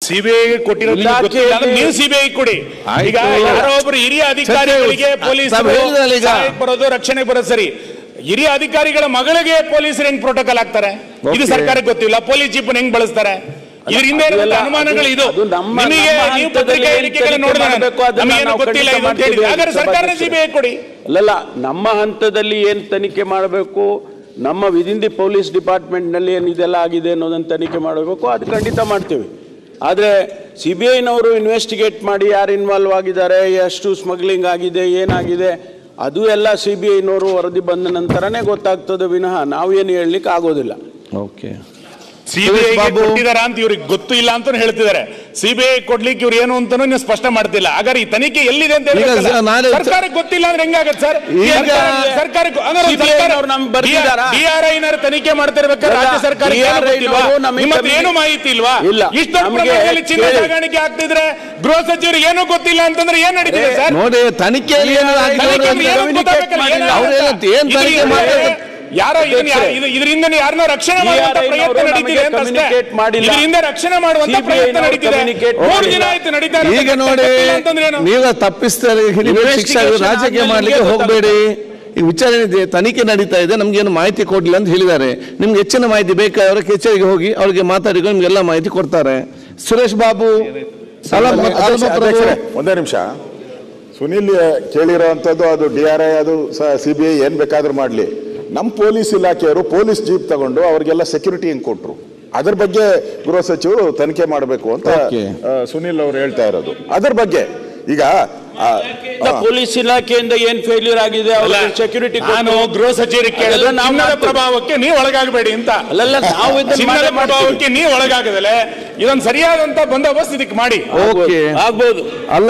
CBI ಕೊಟ್ಟಿರೋ ನೀವು CBI ಕೊಡಿ. ಈಗ ಯಾರೋ ಒಬ್ರು ಹಿರಿಯ ಅಧಿಕಾರಿಗಳಿಗೆ ಪೊಲೀಸರು ಬರೋದು ರಕ್ಷಣೆ ಬರೋದು ಸರಿ, ಹಿರಿಯ ಅಧಿಕಾರಿಗಳ ಮಗಳಿಗೆ ಪೊಲೀಸರು ಹೆಂಗ್ ಪ್ರೋಟೋಕಾಲ್ ಹಾಕ್ತಾರೆ ಇದು ಸರ್ಕಾರಕ್ಕೆ ಗೊತ್ತಿಲ್ಲ. ಪೊಲೀಸ್ ಜೀಪ್ ಹೆಂಗ್ ಬಳಸ್ತಾರೆ ಇದರಿಂದ ಅನುಮಾನಗಳು. ಇದು ನಿಮಗೆ ನೀವು ಪತ್ರಿಕಾ ಹೇಳಿಕೆಗಳನ್ನು ನೋಡಿದ್ರೆ ನಮಗೇನು ಗೊತ್ತಿಲ್ಲ ಇದು ಅಂತ ಹೇಳಿದ್ರೆ ಹಾಗಾದ್ರೆ ಸರ್ಕಾರನೇ ಸಿಬಿಐ ಕೊಡಿ. ಅಲ್ಲಲ್ಲ, ನಮ್ಮ ಹಂತದಲ್ಲಿ ಏನ್ ತನಿಖೆ ಮಾಡಬೇಕು, ನಮ್ಮ ವಿದಿನ್ ದಿ ಪೊಲೀಸ್ ಡಿಪಾರ್ಟ್ಮೆಂಟ್ ನಲ್ಲಿ ಏನ್ ಇದೆಲ್ಲ ಆಗಿದೆ ಅನ್ನೋದನ್ನ ತನಿಖೆ ಮಾಡಬೇಕು, ಅದು ಖಂಡಿತ ಮಾಡ್ತೀವಿ. ಆದರೆ ಸಿಬಿಐನವರು ಇನ್ವೆಸ್ಟಿಗೇಟ್ ಮಾಡಿ ಯಾರು ಇನ್ವಾಲ್ವ್ ಆಗಿದ್ದಾರೆ, ಎಷ್ಟು ಸ್ಮಗ್ಲಿಂಗ್ ಆಗಿದೆ, ಏನಾಗಿದೆ, ಅದು ಎಲ್ಲ ಸಿಬಿಐನವರು ವರದಿ ಬಂದ ನಂತರನೇ ಗೊತ್ತಾಗ್ತದೆ ವಿನಃ ನಾವೇನು ಹೇಳಲಿಕ್ಕೆ ಆಗೋದಿಲ್ಲ. ಓಕೆ, ಸಿಬಿಐ ಕೊಟ್ಟಿದಾರ ಅಂತ ಇವ್ರಿಗೆ ಗೊತ್ತು ಇಲ್ಲ ಅಂತ ಹೇಳ್ತಿದ್ದಾರೆ. ಸಿಬಿಐ ಕೊಡ್ಲಿಕ್ಕೆ ಇವ್ರು ಏನು ಅಂತಾನು ಸ್ಪಷ್ಟ ಮಾಡ್ತಿಲ್ಲ. ಹಾಗಾದ್ರೆ ಈ ತನಿಖೆ ಎಲ್ಲಿದೆ ಅಂತ ಸರ್ಕಾರಕ್ಕೆ ಗೊತ್ತಿಲ್ಲ ಅಂದ್ರೆ ಹೆಂಗಾಗತ್ತೆ ಸರ್? ಸರ್ಕಾರಕ್ಕೆ DRI ತನಿಖೆ ಮಾಡ್ತಿರ್ಬೇಕಾದ್ರೆ ರಾಜ್ಯ ಸರ್ಕಾರ ಏನು ಮಾಹಿತಿ ಇಲ್ವಾ? ಇಷ್ಟು ಪ್ರಮಾಣದಲ್ಲಿ ಚಿನ್ನ ಸಾಗಾಣಿಕೆ ಆಗ್ತಿದ್ರೆ ಗೃಹ ಸಚಿವರಿಗೆ ಏನೂ ಗೊತ್ತಿಲ್ಲ ಅಂತಂದ್ರೆ ಏನ್ ನಡೀತಿದೆ ಸರ್? ನೋಡಿ, ತನಿಖೆಯಲ್ಲಿ ಯಾರೋ ಇದರಿಂದ ಯಾರನ್ನೋ ರಕ್ಷಣೆ ಮಾಡುವಂತ ಪ್ರಯತ್ನ ನಡೀತಿದೆ ಅಂತ ಅಷ್ಟೇ. ಇದರಿಂದ ರಕ್ಷಣೆ ಮಾಡುವಂತ ಪ್ರಯತ್ನ ನಡೀತಿದೆ. 3 ದಿನ ಆಯ್ತು ನಡೀತಾ ಇದೆ. ಈಗ ನೋಡಿ, ನೀವು ತಪ್ಪಿಸ್ತಾರೆ ಶಿಕ್ಷೆ ರಾಜಕೀಯ ಮಾಡ್ಲಿಕ್ಕೆ ಹೋಗಬೇಡಿ. ಈ ವಿಚಾರಣೆ ತನಿಖೆ ನಡೀತಾ ಇದೆ, ನಮ್ಗೇನು ಮಾಹಿತಿ ಕೊಡ್ಲಿಲ್ಲ ಅಂತ ಹೇಳಿದ್ದಾರೆ. ನಿಮ್ಗೆ ಹೆಚ್ಚಿನ ಮಾಹಿತಿ ಬೇಕಾದ್ರೆ ಕಚೇರಿಗೆ ಹೋಗಿ ಅವ್ರಿಗೆ ಮಾತಾಡಿಕೊಂಡು ನಿಮ್ಗೆಲ್ಲ ಮಾಹಿತಿ ಕೊಡ್ತಾರೆ. ಸುರೇಶ್ ಬಾಬು, ಒಂದೇ ನಿಮಿಷ. ಸುನಿಲ್ ಕೇಳಿರೋಂಥದ್ದು ಅದು DRI, ಅದು CBI ಏನ್ ಬೇಕಾದ್ರೂ ಮಾಡ್ಲಿ. ನಮ್ಮ ಪೊಲೀಸ್ ಇಲಾಖೆಯವರು ಪೊಲೀಸ್ ಜೀಪ್ ತಗೊಂಡು ಅವ್ರಿಗೆಲ್ಲ ಸೆಕ್ಯೂರಿಟಿ ಹೆಂಗ್ ಕೊಟ್ರು, ಅದ್ರ ಬಗ್ಗೆ ಗೃಹ ಸಚಿವರು ತನಿಖೆ ಮಾಡಬೇಕು ಅಂತ ಸುನಿಲ್ ಅವರು ಹೇಳ್ತಾ ಇರೋದು. ಅದ್ರ ಬಗ್ಗೆ ಈಗ ಪೊಲೀಸ್ ಇಲಾಖೆಯಿಂದ ಏನ್ ಫೇಲ್ಯೂರ್ ಆಗಿದೆ, ಸೆಕ್ಯೂರಿಟಿ ನಾನು ಗೃಹ ಸಚಿವರಿಗೆ ಕೇಳಿದ್ರೆ ಚಿನ್ನದ ಪ್ರಭಾವಕ್ಕೆ ನೀವು ಒಳಗಾಗಬೇಡಿ ಅಂತ. ಚಿನ್ನದ ಪ್ರಭಾವಕ್ಕೆ ನೀವು ಒಳಗಾಗದಲೆ ಇದೊಂದು ಸರಿಯಾದಂತ ಬಂದೋಬಸ್ತ್ ಇದಕ್ಕೆ ಮಾಡಿ ಆಗ್ಬೋದು. ಅಲ್ಲ